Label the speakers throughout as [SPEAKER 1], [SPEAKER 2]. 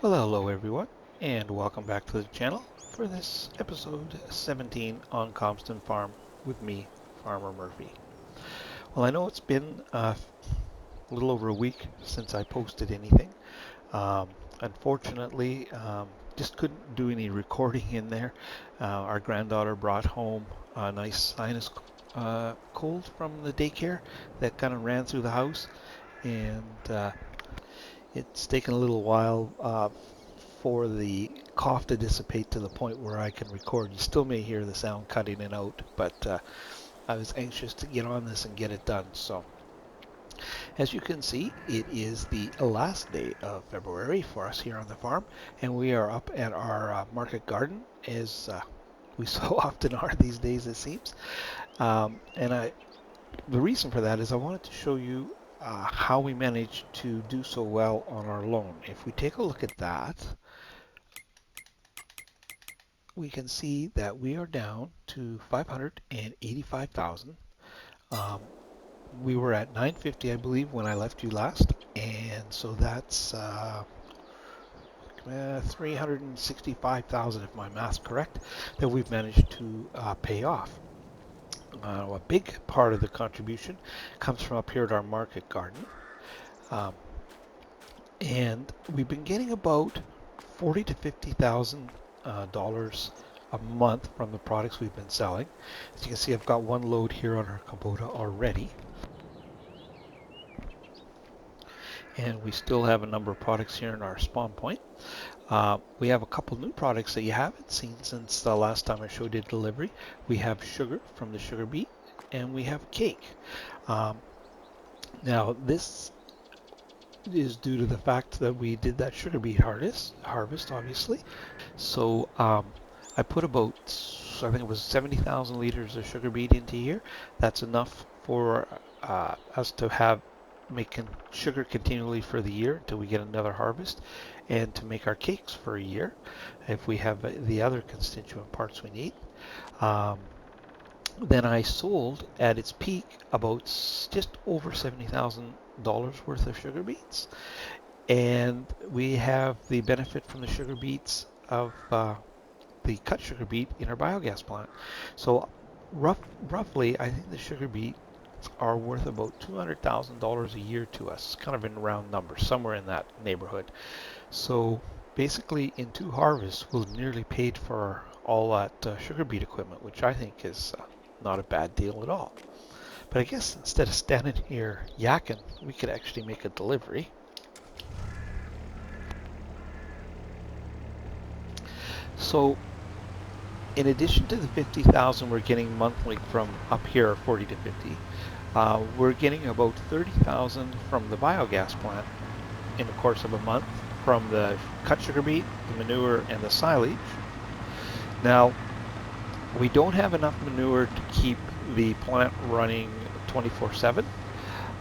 [SPEAKER 1] Well, hello everyone, and welcome back to the channel for this episode 17 on Calmsden Farm with me, Farmer Murphy. Well, I know it's been a little over a week since I posted anything. Um, Unfortunately, just couldn't do any recording in there. Our granddaughter brought home a nice sinus cold from the daycare that kind of ran through the house, and it's taken a little while for the cough to dissipate to the point where I can record. You still may hear the sound cutting it out, but I was anxious to get on this and get it done. So, as you can see, it is the last day of February for us here on the farm, and we are up at our market garden, as we so often are these days, it seems. The reason for that is I wanted to show you how we managed to do so well on our loan. If we take a look at that, we can see that we are down to 585,000. Um, we were at 950, I believe, when I left you last, and so that's 365,000, if my math's correct, that we've managed to pay off. A big part of the contribution comes from up here at our market garden, um, and we've been getting about 40 to 50,000 dollars a month from the products we've been selling. As you can see, I've got one load here on our Kubota already, and we still have a number of products here in our spawn point. We have a couple new products that you haven't seen since the last time I showed you delivery. We have sugar from the sugar beet, and we have cake. Now this is due to the fact that we did that sugar beet harvest obviously. So I put about, I think it was 70,000 liters of sugar beet into here. That's enough for us to have making sugar continually for the year until we get another harvest, and to make our cakes for a year if we have the other constituent parts we need. Then I sold at its peak about just over $70,000 worth of sugar beets, and we have the benefit from the sugar beets of the cut sugar beet in our biogas plant. So roughly, I think the sugar beet are worth about $200,000 a year to us, kind of in round numbers, somewhere in that neighborhood. So basically, in 2 harvests, we'll have nearly paid for all that sugar beet equipment, which I think is not a bad deal at all. But I guess instead of standing here yakking, we could actually make a delivery. So in addition to the 50,000 we're getting monthly from up here, 40 to 50, we're getting about 30,000 from the biogas plant in the course of a month, from the cut sugar beet, the manure, and the silage. Now, we don't have enough manure to keep the plant running 24/7.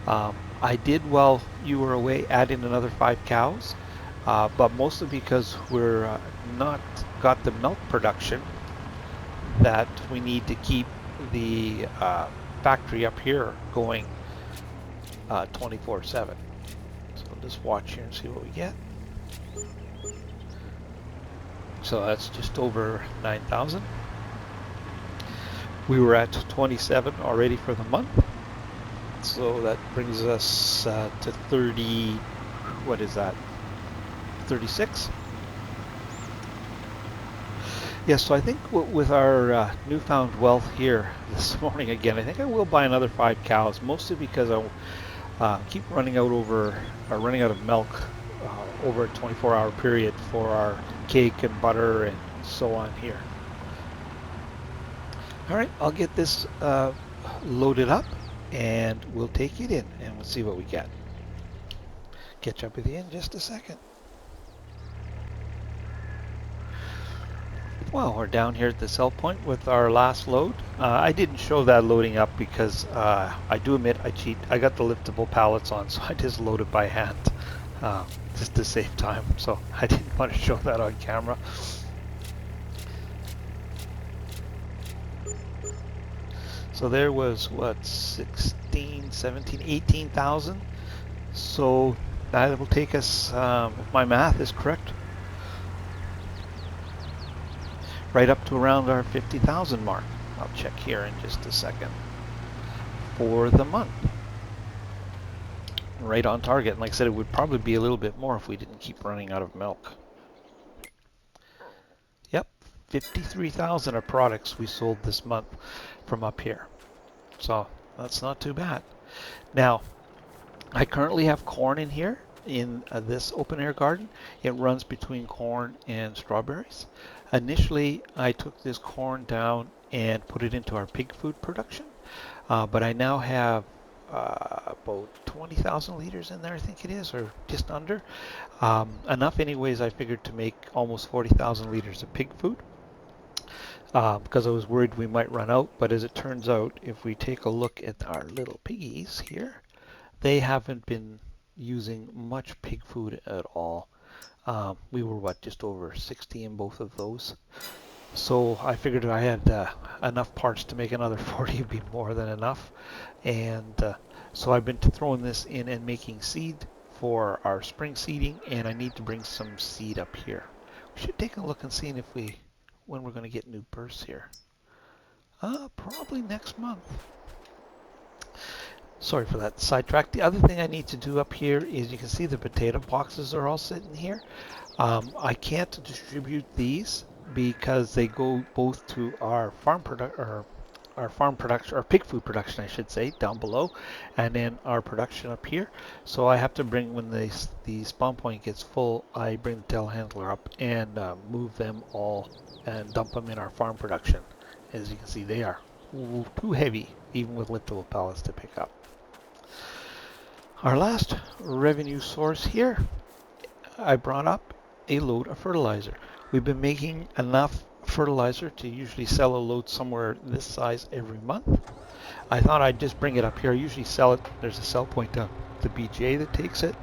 [SPEAKER 1] I did, while you were away, add in another 5 cows, but mostly because we're not got the milk production that we need to keep the factory up here going 24/7. So I'll just watch here and see what we get. So that's just over 9,000. We were at 27 already for the month, so that brings us to 30. What is that? 36. Yes, so I think with our newfound wealth here this morning again, I think I will buy another 5 cows, mostly because I keep running out of milk over a 24-hour period for our cake and butter and so on here. All right, I'll get this loaded up, and we'll take it in, and we'll see what we get. Catch up with you in just a second. Well, we're down here at the sell point with our last load. I didn't show that loading up because I do admit I cheat. I got the liftable pallets on, so I just load it by hand just to save time. So I didn't want to show that on camera. So there was, what, 16, 17, 18,000. So that will take us, if my math is correct, right up to around our 50,000 mark. I'll check here in just a second for the month. Right on target. And like I said, it would probably be a little bit more if we didn't keep running out of milk. Yep, 53,000 of products we sold this month from up here. So that's not too bad. Now, I currently have corn in here in this open air garden. It runs between corn and strawberries. Initially, I took this corn down and put it into our pig food production, but I now have about 20,000 liters in there, I think it is, or just under. Enough anyways, I figured, to make almost 40,000 liters of pig food. Because I was worried we might run out, but as it turns out, if we take a look at our little piggies here, they haven't been using much pig food at all. We were, what, just over 60 in both of those. So I figured if I had enough parts to make another 40, would be more than enough. And so I've been throwing this in and making seed for our spring seeding, and I need to bring some seed up here. We should take a look and see when we're going to get new bursts here. Probably next month. Sorry for that sidetrack. The other thing I need to do up here is, you can see the potato boxes are all sitting here. I can't distribute these because they go both to our farm production, or pig food production, I should say, down below, and then our production up here. So I have to bring, when the spawn point gets full, I bring the telehandler up and move them all and dump them in our farm production. As you can see, they are too heavy, even with liftable pallets, to pick up. Our last revenue source here, I brought up a load of fertilizer. We've been making enough fertilizer to usually sell a load somewhere this size every month. I thought I'd just bring it up here. I usually sell it. There's a sell point down the BJ that takes it.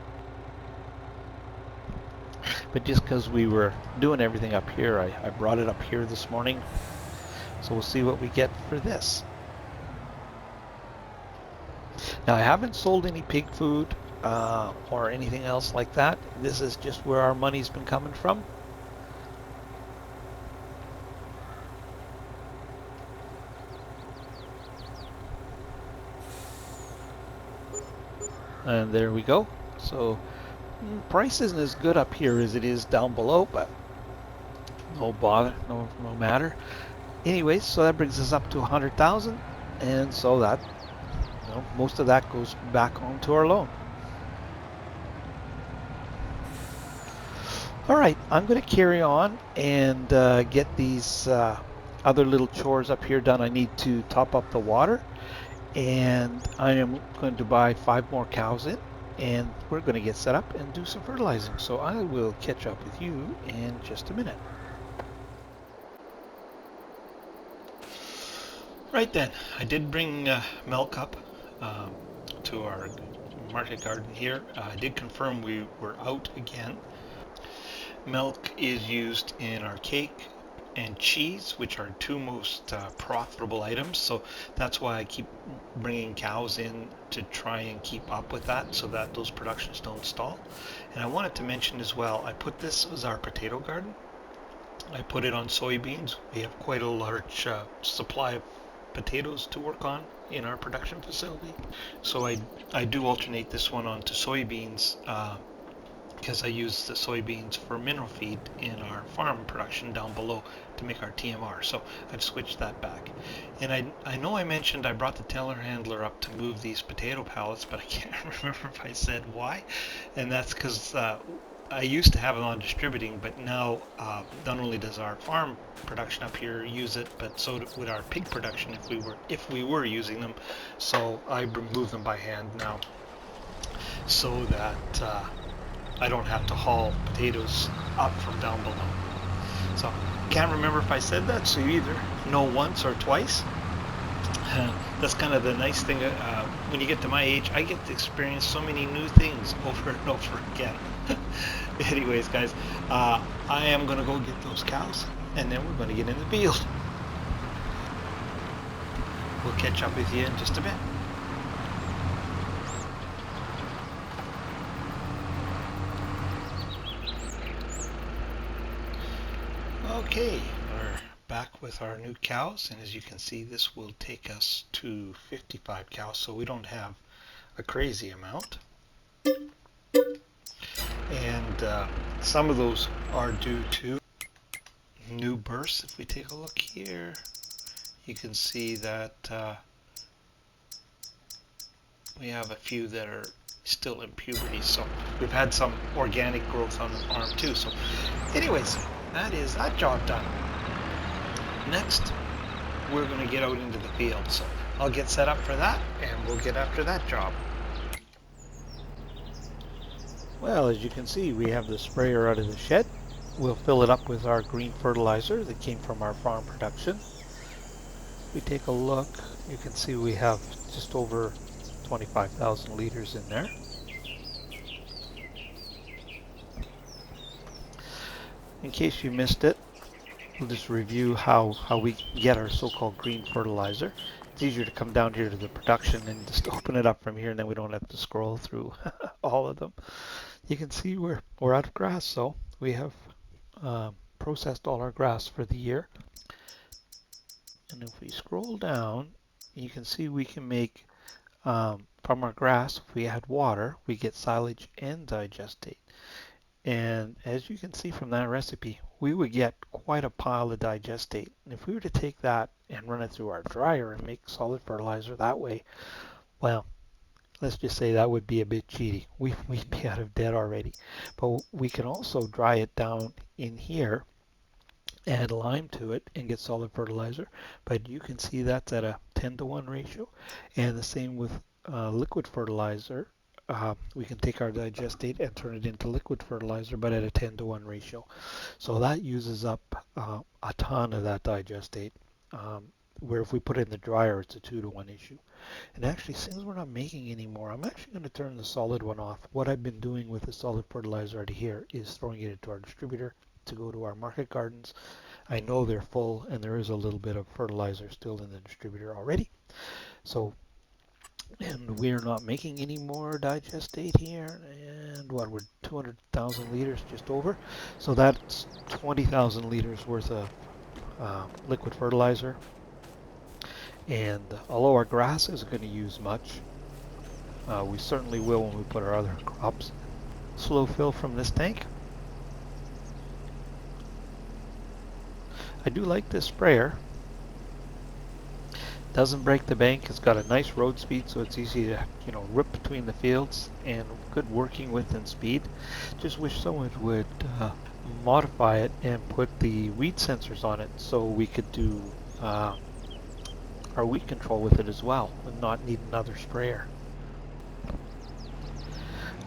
[SPEAKER 1] But just because we were doing everything up here, I brought it up here this morning. So we'll see what we get for this. Now, I haven't sold any pig food or anything else like that. This is just where our money's been coming from. And there we go. So price isn't as good up here as it is down below, but no bother, no matter. Anyways, so that brings us up to 100,000, and so that, most of that goes back onto our loan. All right, I'm going to carry on and get these other little chores up here done. I need to top up the water, and I am going to buy 5 more cows in, and we're going to get set up and do some fertilizing. So I will catch up with you in just a minute. Right then, I did bring milk up to our market garden here. I did confirm we were out again. Milk is used in our cake and cheese, which are 2 most profitable items. So that's why I keep bringing cows in, to try and keep up with that, so that those productions don't stall. And I wanted to mention as well, I put this as our potato garden. I put it on soybeans. We have quite a large supply of potatoes to work on in our production facility. So I do alternate this one onto soybeans because I use the soybeans for mineral feed in our farm production down below to make our TMR. So I've switched that back. And I know I mentioned I brought the telehandler up to move these potato pallets, but I can't remember if I said why. And that's because I used to have it on distributing, but now not only does our farm production up here use it, but so would our pig production if we were using them. So I remove them by hand now, so that I don't have to haul potatoes up from down below. So can't remember if I said that, so you either know once or twice. That's kind of the nice thing. When you get to my age, I get to experience so many new things over and over again. Anyways, guys, I am going to go get those cows, and then we're going to get in the field. We'll catch up with you in just a bit. Okay, we're with our new cows, and as you can see, this will take us to 55 cows, so we don't have a crazy amount. And some of those are due to new births. If we take a look here, you can see that we have a few that are still in puberty, so we've had some organic growth on the farm too. So anyways, that is that job done. Next, we're going to get out into the field, so I'll get set up for that and we'll get after that job. Well, as you can see, we have the sprayer out of the shed. We'll fill it up with our green fertilizer that came from our farm production. If we take a look, you can see we have just over 25,000 liters in there. In case you missed it, we'll just review how we get our so-called green fertilizer. It's easier to come down here to the production and just open it up from here, and then we don't have to scroll through all of them. You can see we're out of grass, so we have processed all our grass for the year. And if we scroll down, you can see we can make from our grass, if we add water, we get silage and digestate. And as you can see from that recipe, we would get quite a pile of digestate. And if we were to take that and run it through our dryer and make solid fertilizer that way, well, let's just say that would be a bit cheaty. We'd be out of debt already. But we can also dry it down in here, add lime to it, and get solid fertilizer. But you can see that's at a 10-to-1 ratio. And the same with liquid fertilizer. We can take our digestate and turn it into liquid fertilizer, but at a 10-to-1 ratio. So that uses up a ton of that digestate, where if we put it in the dryer, it's a 2-to-1 issue. And actually, since we're not making any more, I'm actually going to turn the solid one off. What I've been doing with the solid fertilizer right here is throwing it into our distributor to go to our market gardens. I know they're full, and there is a little bit of fertilizer still in the distributor already. So, and we're not making any more digestate here, and what, we're 200,000 liters just over. So that's 20,000 liters worth of liquid fertilizer. And although our grass isn't going to use much, we certainly will when we put our other crops. Slow fill from this tank. I do like this sprayer. Doesn't break the bank. It's got a nice road speed, so it's easy to, rip between the fields, and good working width and speed. Just wish someone would modify it and put the weed sensors on it so we could do our weed control with it as well and not need another sprayer.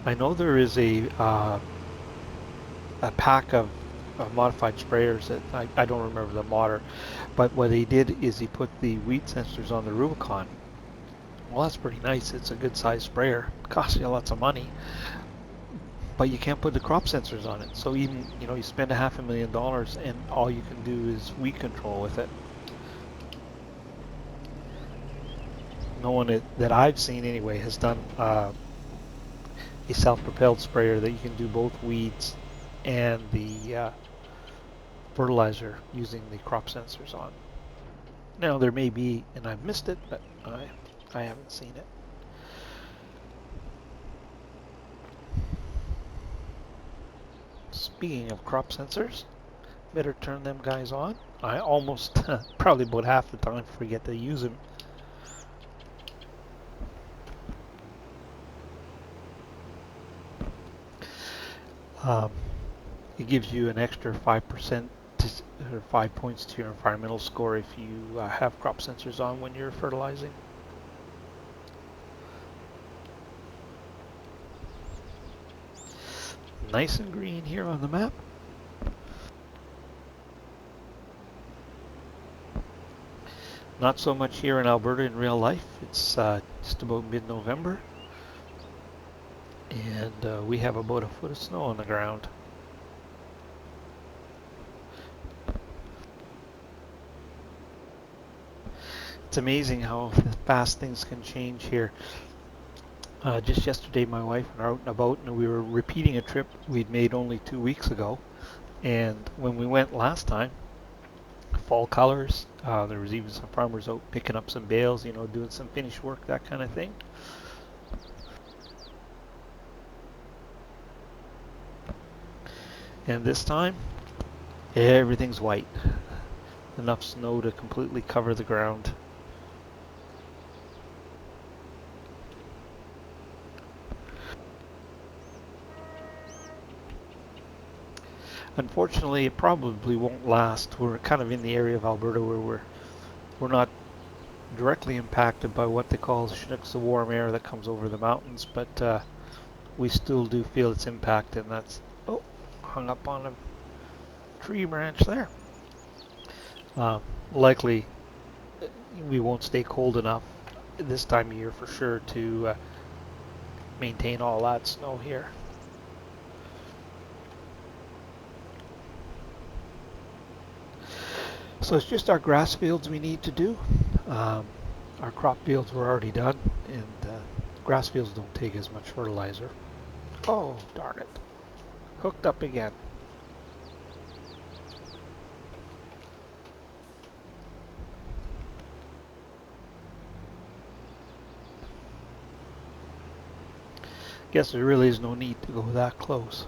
[SPEAKER 1] I know there is a pack of modified sprayers that I don't remember the model, but what he did is he put the weed sensors on the Rubicon. Well, that's pretty nice. It's a good size sprayer. It costs you lots of money, but you can't put the crop sensors on it. So even you spend $500,000 and all you can do is weed control with it. No one that I've seen anyway has done a self-propelled sprayer that you can do both weeds and the fertilizer using the crop sensors on. Now there may be, and I've missed it, but I haven't seen it. Speaking of crop sensors, better turn them guys on. I almost, probably about half the time, forget to use them. It gives you an extra 5% or 5 points to your environmental score if you have crop sensors on when you're fertilizing. Nice and green here on the map. Not so much here in Alberta in real life. It's just about mid-November, and we have about a foot of snow on the ground. It's amazing how fast things can change here. Just yesterday my wife and I were out and about, and we were repeating a trip we'd made only 2 weeks ago. And when we went last time, fall colors. There was even some farmers out picking up some bales, you know, doing some finish work, that kind of thing. And this time, everything's white. Enough snow to completely cover the ground. Unfortunately, it probably won't last. We're kind of in the area of Alberta where we're not directly impacted by what they call Chinooks, the warm air that comes over the mountains, but we still do feel its impact, and that's hung up on a tree branch there. Likely, we won't stay cold enough this time of year for sure to maintain all that snow here. So it's just our grass fields we need to do. Our crop fields were already done, and grass fields don't take as much fertilizer. Oh, darn it. Hooked up again. Guess there really is no need to go that close.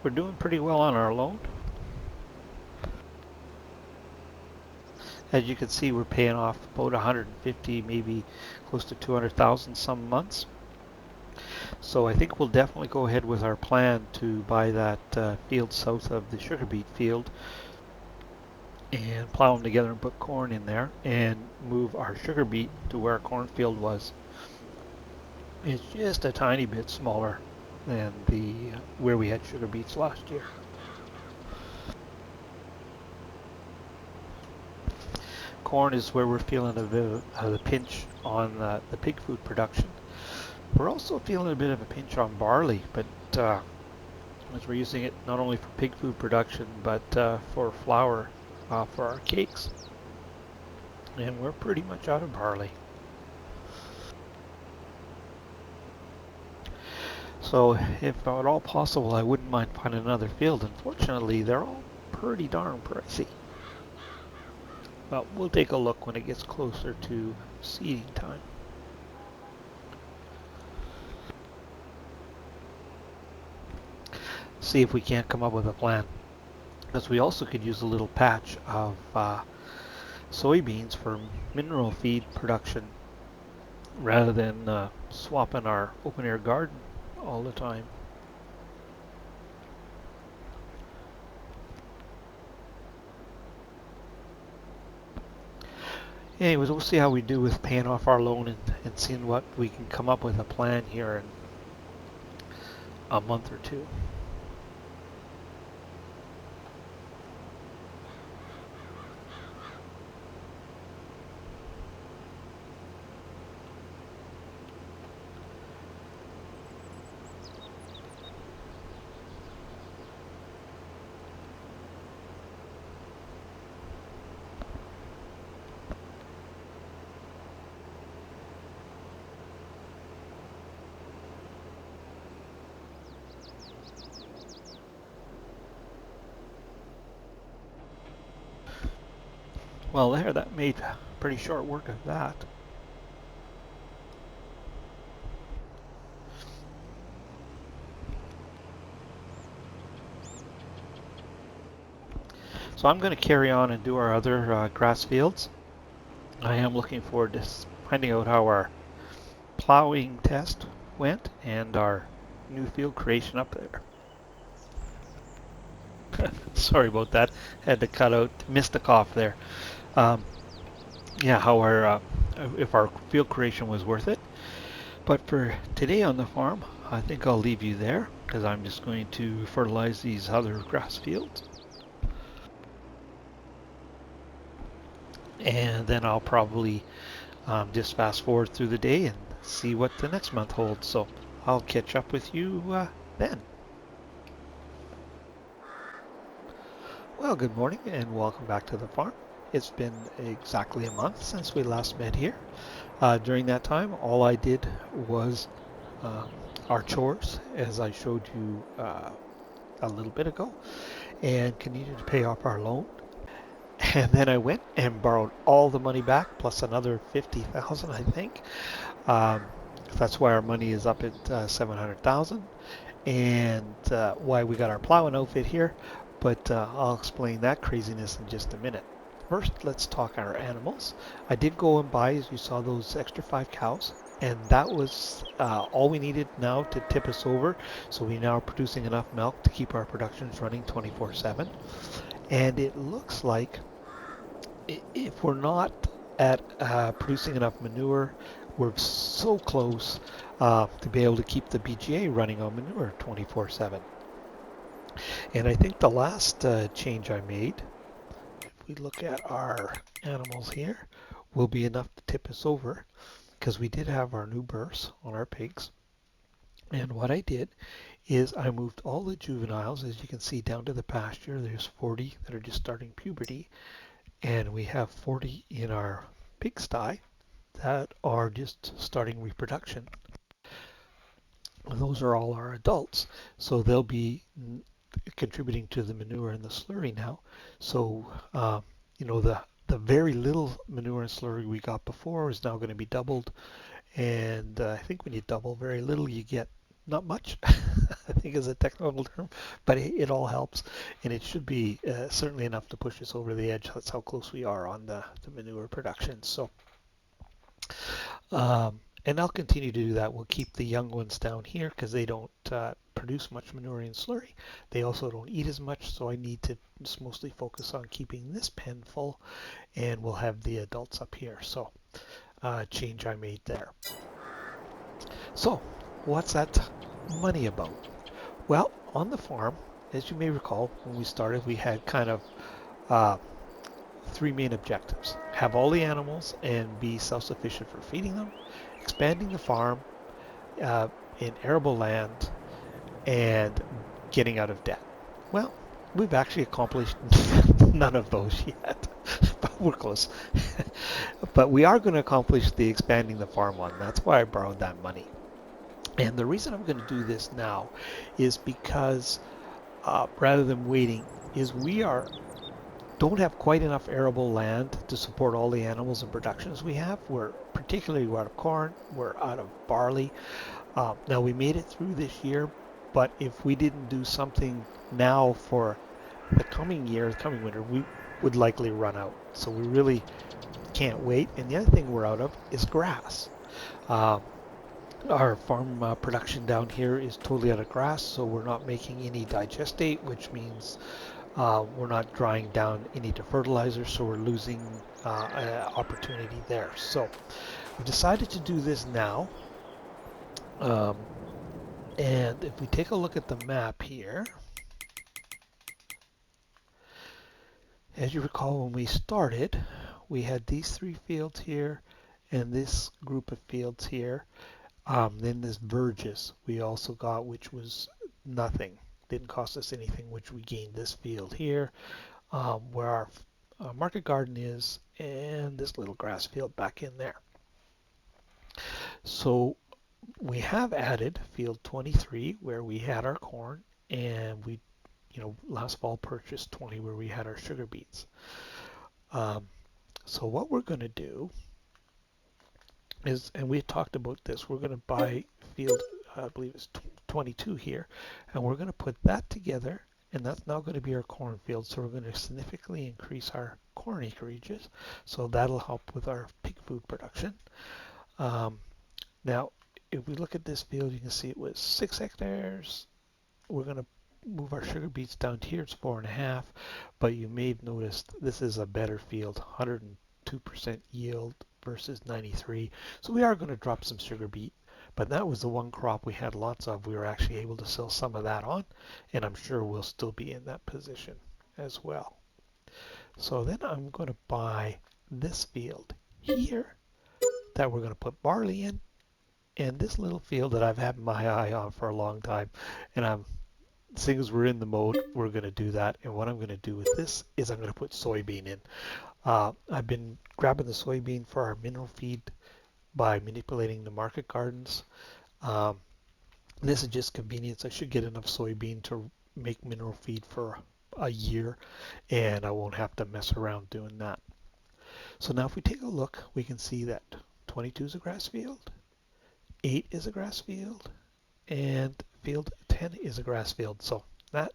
[SPEAKER 1] We're doing pretty well on our loan. As you can see, we're paying off about 150, maybe close to 200,000 some months. So I think we'll definitely go ahead with our plan to buy that field south of the sugar beet field and plow them together and put corn in there and move our sugar beet to where our cornfield was. It's just a tiny bit smaller than the where we had sugar beets last year. Corn is where we're feeling a bit of the pinch on the pig food production. We're also feeling a bit of a pinch on barley, but as we're using it not only for pig food production but for flour for our cakes. And we're pretty much out of barley. So if at all possible, I wouldn't mind finding another field. Unfortunately, they're all pretty darn pricey. But we'll take a look when it gets closer to seeding time. See if we can't come up with a plan. Because we also could use a little patch of soybeans for mineral feed production rather than swapping our open air garden all the time. Anyways, we'll see how we do with paying off our loan and seeing what we can come up with a plan here in a month or two. Well, there, that made pretty short work of that. So I'm going to carry on and do our other grass fields. I am looking forward to finding out how our plowing test went and our new field creation up there. Sorry about that. Had to cut out, missed the cough there. Yeah, how our if our field creation was worth it. But for today on the farm, I think I'll leave you there because I'm just going to fertilize these other grass fields. And then I'll probably just fast forward through the day and see what the next month holds. So I'll catch up with you then. Well, good morning and welcome back to the farm. It's been exactly a month since we last met here. During that time, all I did was uh, our chores, as I showed you a little bit ago, and continued to pay off our loan. And then I went and borrowed all the money back, plus another 50,000, I think. Um, that's why our money is up at 700,000, and why we got our plowing outfit here. But I'll explain that craziness in just a minute. First, let's talk our animals. I did go and buy, as you saw, those extra 5 cows, and that was all we needed now to tip us over. So we now are producing enough milk to keep our productions running 24/7. And it looks like if we're not at producing enough manure, we're so close to be able to keep the BGA running on manure 24/7. And I think the last change I made, if we look at our animals here, will be enough to tip us over because we did have our new births on our pigs. And what I did is I moved all the juveniles, as you can see, down to the pasture. There's 40 that are just starting puberty, and we have 40 in our pigsty that are just starting reproduction. Those are all our adults, so they'll be contributing to the manure and the slurry now. So, the very little manure and slurry we got before is now going to be doubled. And I think when you double very little, you get not much, I think is a technical term, but it all helps. And it should be certainly enough to push us over the edge. That's how close we are on the manure production. So, and I'll continue to do that. We'll keep the young ones down here because they don't produce much manure and slurry. They also don't eat as much, so I need to just mostly focus on keeping this pen full, and we'll have the adults up here. So change I made there. So what's that money about? Well, on the farm, as you may recall, when we started, we had kind of uh, 3 main objectives. Have all the animals and be self-sufficient for feeding them, expanding the farm uh, in arable land, and getting out of debt. Well, we've actually accomplished none of those yet, but we're close. But we are going to accomplish the expanding the farm one. That's why I borrowed that money. And the reason I'm going to do this now is because rather than waiting, is we don't have quite enough arable land to support all the animals and productions we have. We're out of corn, we're out of barley. Now we made it through this year, but if we didn't do something now for the coming year, the coming winter, we would likely run out. So we really can't wait. And the other thing we're out of is grass. Uh, our farm production down here is totally out of grass, so we're not making any digestate, which means we're not drying down any to fertilizer, so we're losing opportunity there. So we decided to do this now. Um, and if we take a look at the map here, as you recall when we started, we had these 3 fields here and this group of fields here. Then this Burgess we also got, which was nothing. Didn't cost us anything, which we gained this field here, where our market garden is, and this little grass field back in there. So we have added field 23 where we had our corn, and we, last fall purchased 20 where we had our sugar beets. So what we're going to do is, and we talked about this, we're going to buy field, I believe it's 22 here, and we're going to put that together, and that's now going to be our cornfield. So we're going to significantly increase our corn acreages, so that'll help with our pig food production. Now, if we look at this field, you can see it was 6 hectares. We're going to move our sugar beets down to here. It's 4.5, but you may have noticed this is a better field, 102% yield versus 93. So we are going to drop some sugar beet, but that was the one crop we had lots of. We were actually able to sell some of that on, and I'm sure we'll still be in that position as well. So then I'm going to buy this field here that we're going to put barley in, And this little field that I've had my eye on for a long time, and seeing as we're in the mode, we're going to do that. And what I'm going to do with this is I'm going to put soybean in. I've been grabbing the soybean for our mineral feed by manipulating the market gardens. Um, this is just convenience. I should get enough soybean to make mineral feed for a year, and I won't have to mess around doing that. So now if we take a look, we can see that 22 is a grass field, 8 is a grass field, and field 10 is a grass field. So that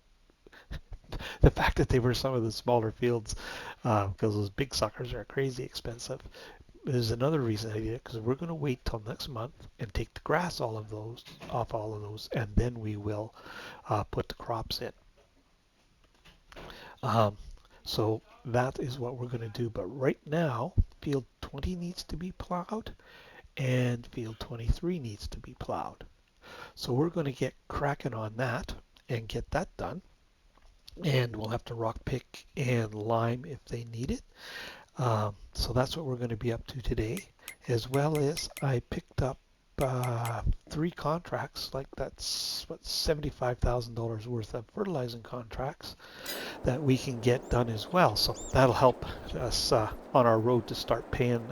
[SPEAKER 1] the fact that they were some of the smaller fields, because those big suckers are crazy expensive, is another reason I did it, because we're going to wait till next month and take the grass off all of those, and then we will put the crops in. Um, so that is what we're going to do. But right now, field 20 needs to be plowed, and field 23 needs to be plowed. So we're going to get cracking on that and get that done. And we'll have to rock pick and lime if they need it. So that's what we're going to be up to today, as well as I picked up 3 contracts, like that's what, $75,000 worth of fertilizing contracts that we can get done as well. So that'll help us on our road to start paying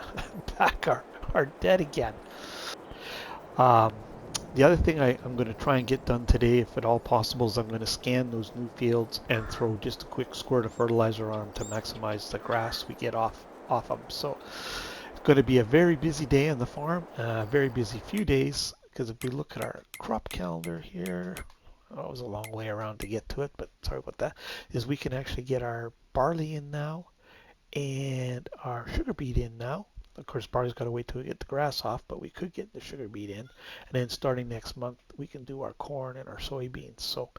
[SPEAKER 1] back our debt again. The other thing I'm going to try and get done today, if at all possible, is I'm going to scan those new fields and throw just a quick squirt of fertilizer on them to maximize the grass we get off them. So it's going to be a very busy day on the farm, a very busy few days, because if we look at our crop calendar here, it was a long way around to get to it, but sorry about that, is we can actually get our barley in now and our sugar beet in now. Of course, barley's got to wait till we get the grass off, but we could get the sugar beet in. And then starting next month, we can do our corn and our soybeans. So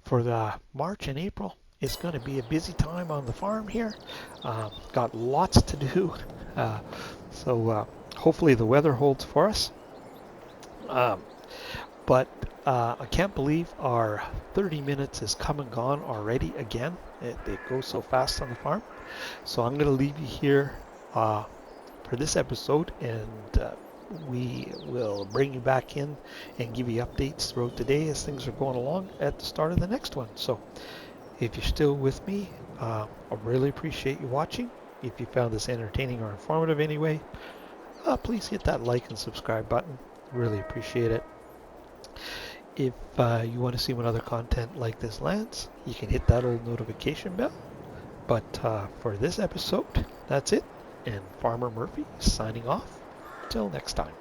[SPEAKER 1] for the March and April, it's going to be a busy time on the farm here. Got lots to do. So hopefully the weather holds for us. But I can't believe our 30 minutes is come and gone already again. It goes so fast on the farm. So I'm going to leave you here for this episode, and we will bring you back in and give you updates throughout the day as things are going along at the start of the next one. So if you're still with me, I really appreciate you watching. If you found this entertaining or informative anyway, please hit that like and subscribe button. Really appreciate it. If you want to see when other content like this lands, you can hit that old notification bell. But for this episode, that's it. And Farmer Murphy signing off. Till next time.